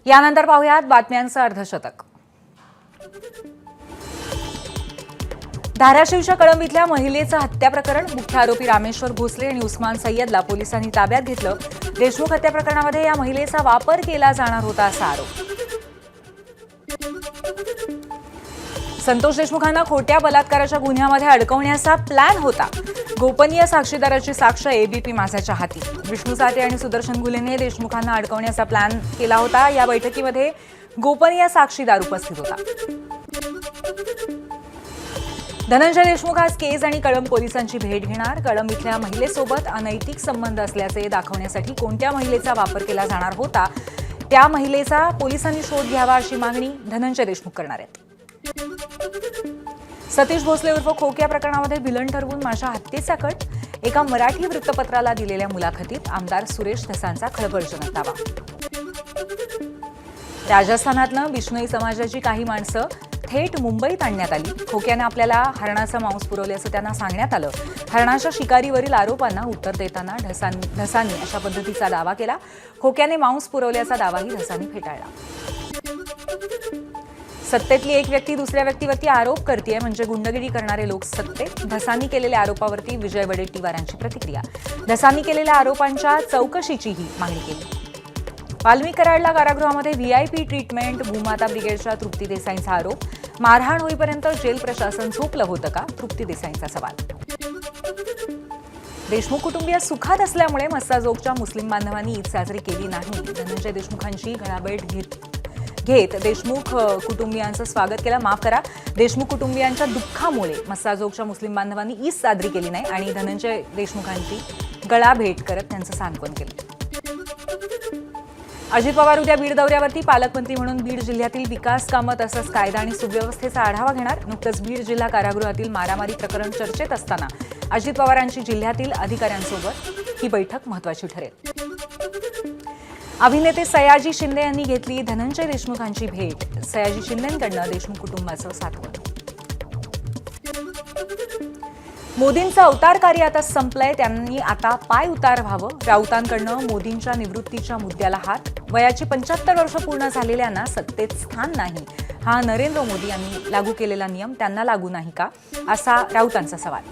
यानंतर पाहूयात बातम्यांचं अर्धशतक. धाराशिवच्या कळंब इथल्या महिलेचं हत्या प्रकरण. मुख्य आरोपी रामेश्वर भोसले आणि उस्मान सय्यदला पोलिसांनी ताब्यात घेतलं. देशमुख हत्या प्रकरणामध्ये या महिलेचा वापर केला जाणार होता असा आरोप. संतोष देशमुखांना खोट्या बलात्काराच्या गुन्ह्यामध्ये अडकवण्याचा प्लॅन होता. गोपनीय साक्षीदाराची साक्ष एबीपी माझ्याच्या हाती. विष्णू साठे आणि सुदर्शन घुलेने देशमुखांना अडकवण्याचा प्लॅन केला होता. या बैठकीमध्ये गोपनीय साक्षीदार उपस्थित होता. धनंजय देशमुख आज केज आणि कळंब पोलिसांची भेट घेणार. कळंब इथल्या महिलेसोबत अनैतिक संबंध असल्याचे दाखवण्यासाठी कोणत्या महिलेचा वापर केला जाणार होता त्या महिलेचा पोलिसांनी शोध घ्यावा अशी मागणी धनंजय देशमुख करणार आहेत. सतीश भोसले उर्फ खोक्या प्रकरणामध्ये विलन ठरवून माझ्या हत्येचा कट. एका मराठी वृत्तपत्राला दिलेल्या मुलाखतीत आमदार सुरेश धसांचा खळबळजनक दावा. राजस्थानातनं बिश्नोई समाजाची काही माणसं थेट मुंबईत आणण्यात आली. खोक्यानं आपल्याला हरणाचं मांस पुरवल्याचं त्यांना सांगण्यात आलं. हरणाच्या शिकारीवरील आरोपांना उत्तर देताना धसांनी अशा पद्धतीचा दावा केला. खोक्याने मांस पुरवल्याचा दावाही धसांनी फेटाळला. सत्तेतली एक व्यक्ती दुसऱ्या व्यक्तीवरती आरोप करतेय म्हणजे गुंडगिरी करणारे लोक सत्तेत. धसांनी केलेल्या आरोपावरती विजय वडेट्टीवारांची प्रतिक्रिया. धसांनी केलेल्या आरोपांच्या चौकशीचीही मागणी केली. वाल्मिक कराडला कारागृहामध्ये व्हीआयपी ट्रीटमेंट. भूमाता ब्रिगेडच्या तृप्ती देसाईंचा आरोप. मारहाण होईपर्यंत जेल प्रशासन झोपलं होतं का, तृप्ती देसाईंचा सवाल. देशमुख कुटुंबीय सुखात असल्यामुळे मस्साजोगच्या मुस्लिम बांधवांनी ईद साजरी केली नाही. धनंजय देशमुखांची घडाभेट घेत देशमुख कुटुंबियांचं स्वागत केलं. माफ करा, देशमुख कुटुंबियांच्या दुःखामुळे मस्साजोगच्या मुस्लिम बांधवांनी ईद साजरी केली नाही आणि धनंजय देशमुखांची गळाभेट करत त्यांचं सांत्वन केलं. अजित पवार उद्या बीड दौऱ्यावरती. पालकमंत्री म्हणून बीड जिल्ह्यातील विकास कामं तसंच कायदा आणि सुव्यवस्थेचा आढावा घेणार. नुकतंच बीड जिल्हा कारागृहातील मारामारी प्रकरण चर्चेत असताना अजित पवारांची जिल्ह्यातील अधिकाऱ्यांसोबत ही बैठक महत्त्वाची ठरेल. अभिनेते सयाजी शिंदे यांनी घेतली धनंजय देशमुखांची भेट. सयाजी शिंदेंकडनं देशमुख कुटुंबाचं सांत्वन. मोदींचं अवतार कार्य आता संपलंय. त्यांनी आता पाय उतार व्हावं. राऊतांकडनं मोदींच्या निवृत्तीच्या मुद्द्याला हात. वयाची 75 वर्ष पूर्ण झालेल्यांना सत्तेत स्थान नाही हा नरेंद्र मोदी यांनी लागू केलेला नियम त्यांना लागू नाही का, असा राऊतांचा सवाल.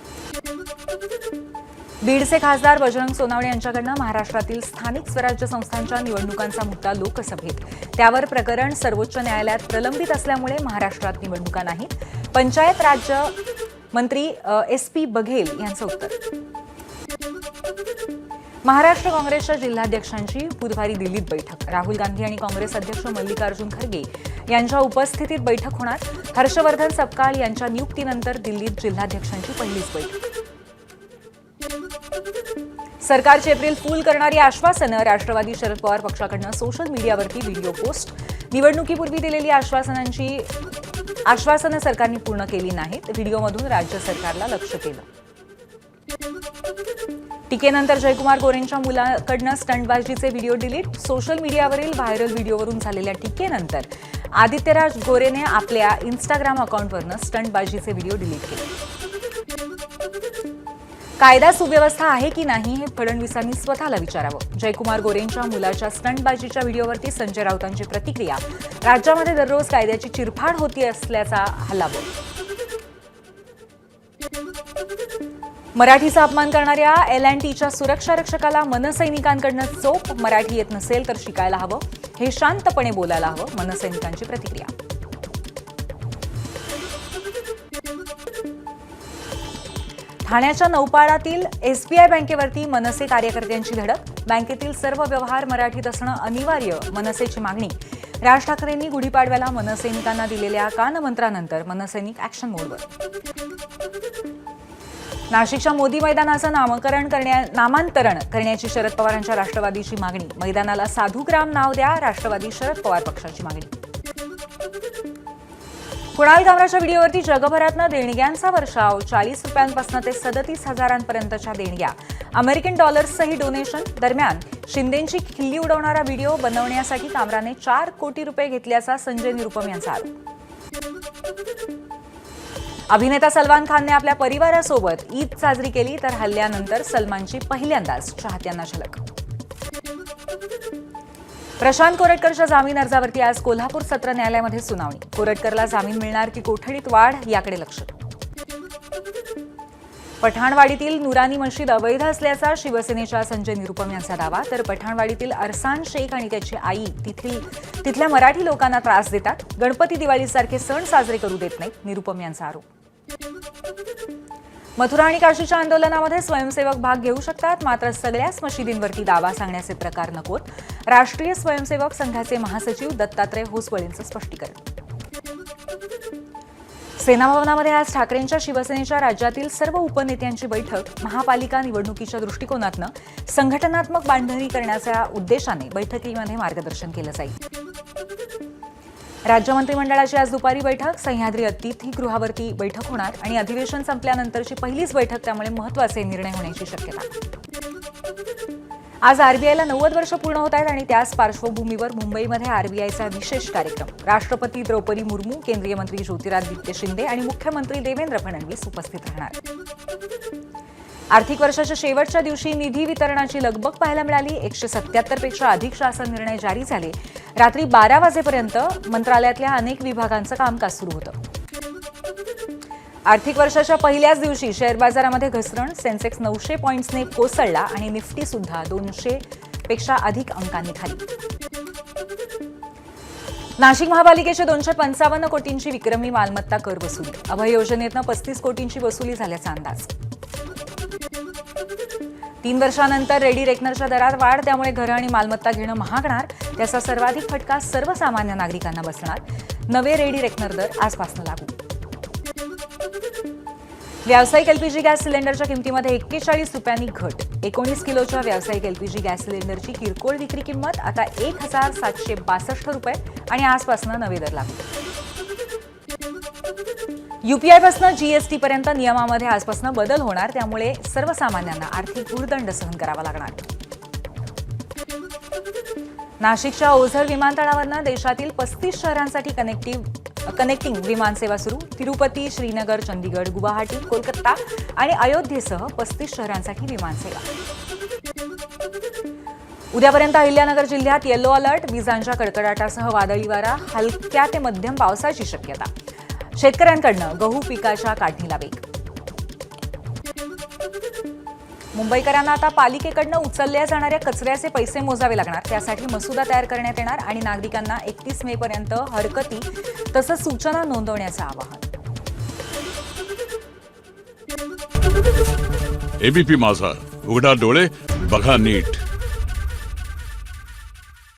बीडचे खासदार बजरंग सोनावणे यांच्याकडनं महाराष्ट्रातील स्थानिक स्वराज्य संस्थांच्या निवडणुकांचा मुद्दा लोकसभेत. त्यावर प्रकरण सर्वोच्च न्यायालयात प्रलंबित असल्यामुळे महाराष्ट्रात निवडणुका नाहीत. पंचायत राज्य मंत्री SP बघेल यांचं उत्तर. महाराष्ट्र काँग्रेसच्या जिल्हाध्यक्षांची बुधवारी दिल्लीत बैठक. राहुल गांधी आणि काँग्रेस अध्यक्ष मल्लिकार्जुन खरगे यांच्या उपस्थितीत बैठक होणार. हर्षवर्धन सपकाळ यांच्या नियुक्तीनंतर दिल्लीत जिल्हाध्यक्षांची पहिलीच बैठक. सरकारची एप्रिल फूल करणारी आश्वासनं. राष्ट्रवादी शरद पवार पक्षाकडनं सोशल मीडियावरती व्हिडिओ पोस्ट. निवडणुकीपूर्वी दिलेली आश्वासनं सरकारने पूर्ण केली नाहीत. व्हिडिओमधून राज्य सरकारला लक्ष्य केलं. टीकेनंतर जयकुमार गोरेंच्या मुलाकडनं स्टंटबाजीचे व्हिडिओ डिलीट. सोशल मीडियावरील व्हायरल व्हिडिओवरून झालेल्या टीकेनंतर आदित्यराज गोरेने आपल्या इन्स्टाग्राम अकाउंटवरनं स्टंटबाजीचे व्हिडिओ डिलीट केले. कायदा सुव्यवस्था आहे की नाही हे फडणवीसांनी स्वतःला विचारावं. जयकुमार गोरेंच्या मुलाच्या स्टंटबाजीच्या व्हिडिओवरती संजय राऊतांची प्रतिक्रिया. राज्यामध्ये दररोज कायद्याची चिरफाड होती असल्याचा हल्लाबोल. मराठीचा अपमान करणाऱ्या L&Tच्या सुरक्षा रक्षकाला मनसैनिकांकडनं चोप. मराठी येत नसेल तर शिकायला हवं. हे शांतपणे बोलायला हवं. मनसैनिकांची प्रतिक्रिया. ठाण्याच्या नौपाडातील SBI बँकेवरती मनसे कार्यकर्त्यांची धडक. बँकेतील सर्व व्यवहार मराठीत असणं अनिवार्य, मनसेची मागणी. राज ठाकरेंनी गुढीपाडव्याला मनसैनिकांना दिलेल्या कानमंत्रानंतर मनसैनिक ऍक्शन मोडवर. नाशिकच्या मोदी मैदानाचं नामांतरण करण्याची शरद पवारांच्या राष्ट्रवादीची मागणी. मैदानाला साधुग्राम नाव द्या, राष्ट्रवादी शरद पवार पक्षाची मागणी. कुणाल कामराच्या व्हिडिओवरती जगभरातनं देणग्यांचा वर्षाव. 40 रुपयांपासून ते 37,000पर्यंतच्या देणग्या. अमेरिकन डॉलर्सचंही डोनेशन. दरम्यान शिंदेंची खिल्ली उडवणारा व्हिडिओ बनवण्यासाठी कामराने 4 कोटी रुपये घेतल्याचा संजय निरुपम यांचा आरोप. अभिनेता सलमान खानने आपल्या परिवारासोबत ईद साजरी केली तर हल्ल्यानंतर सलमानची पहिल्यांदाच चाहत्यांना झलक. प्रशांत कोरटकरच्या जामीन अर्जावरती आज कोल्हापूर सत्र न्यायालयामध्ये सुनावणी. कोरटकरला जामीन मिळणार की कोठडीत वाढ याकडे लक्ष. पठाणवाडीतील नुरानी मशीद अवैध असल्याचा शिवसेनेच्या संजय निरुपम यांचा दावा. तर पठाणवाडीतील अरसान शेख आणि त्याची आई तिथल्या मराठी लोकांना त्रास देतात. गणपती दिवाळीसारखे सण साजरे करू देत नाहीत, निरुपम यांचा आरोप. मथुरा आणि काशीच्या आंदोलनामध्ये स्वयंसेवक भाग घेऊ शकतात, मात्र सगळ्याच मशिदींवरती दावा सांगण्याचे प्रकार नकोत. राष्ट्रीय स्वयंसेवक संघाचे महासचिव दत्तात्रय होसबळेंचं स्पष्टीकरण. सेना भवनामध्ये आज ठाकरेंच्या शिवसेनेच्या राज्यातील सर्व उपनेत्यांची बैठक. महापालिका निवडणुकीच्या दृष्टिकोनातनं संघटनात्मक बांधणी करण्याच्या उद्देशाने बैठकीमध्ये मार्गदर्शन केलं जाईल. राज्य मंत्रिमंडळाची आज दुपारी बैठक. सह्याद्री अतिथीगृहावरती बैठक होणार आणि अधिवेशन संपल्यानंतरची पहिलीच बैठक, त्यामुळे महत्त्वाचे निर्णय होण्याची शक्यता. आज आरबीआयला 90 वर्ष पूर्ण होत आहेत आणि त्याच पार्श्वभूमीवर मुंबईमध्ये आरबीआयचा विशेष कार्यक्रम. राष्ट्रपती द्रौपदी मुर्मू, केंद्रीय मंत्री ज्योतिरादित्य शिंदे आणि मुख्यमंत्री देवेंद्र फडणवीस उपस्थित राहणार. आर्थिक वर्षाच्या शेवटच्या दिवशी निधी वितरणाची लगबग पाहायला मिळाली. 177 पेक्षा अधिक शासन निर्णय जारी झाले. रात्री 12 वाजेपर्यंत मंत्रालयातल्या अनेक विभागांचं कामकाज सुरू होतं. आर्थिक वर्षाच्या पहिल्याच दिवशी शेअर बाजारामध्ये घसरण. सेन्सेक्स 900 पॉइंट्सने कोसळला आणि निफ्टी सुद्धा 200 पेक्षा अधिक अंकांनी खाली. नाशिक महापालिकेच्या 255 कोटींची विक्रमी मालमत्ता कर वसुली. अभय योजनेतनं 35 कोटींची वसुली झाल्याचा अंदाज. 3 वर्षांनंतर रेडी रेकनरच्या दरात वाढ, त्यामुळे घरं आणि मालमत्ता घेणं महागणार. त्याचा सर्वाधिक फटका सर्वसामान्य नागरिकांना बसणार. नवे रेडी रेकनर दर आजपासून लागू. व्यावसायिक एलपीजी गॅस सिलेंडरच्या किमतीमध्ये 41 रुपयांनी घट. 19 किलोच्या व्यावसायिक एलपीजी गॅस सिलेंडरची किरकोळ विक्री किंमत आता 1,762 रुपये आणि आजपासून नवे दर लागू. यूपीआयपासून जीएसटी पर्यंत नियमामध्ये आजपासून बदल होणार, त्यामुळे सर्वसामान्यांना आर्थिक भुर्दंड सहन करावा लागणार. नाशिकच्या ओझर विमानतळावरनं देशातील 35 शहरांसाठी कनेक्टिंग विमानसेवा सुरू. तिरुपती, श्रीनगर, चंदीगड, गुवाहाटी, कोलकाता आणि अयोध्येसह 35 शहरांसाठी विमानसेवा. उद्यापर्यंत अहिल्यानगर जिल्ह्यात येलो अलर्ट. विजांच्या कडकडाटासह वादळी वारा, हलक्या ते मध्यम पावसाची शक्यता. शेतकऱ्यांकडनं गहू पिकाच्या काढणीला वेग. मुंबईकरांना आता पालिकेकडनं उचलल्या जाणाऱ्या कचऱ्याचे पैसे मोजावे लागणार. त्यासाठी मसुदा तयार करण्यात येणार आणि नागरिकांना 31 मे पर्यंत हरकती तसंच सूचना नोंदवण्याचं आवाहन. एबीपी माझा, उघडा डोळे बघा नीट.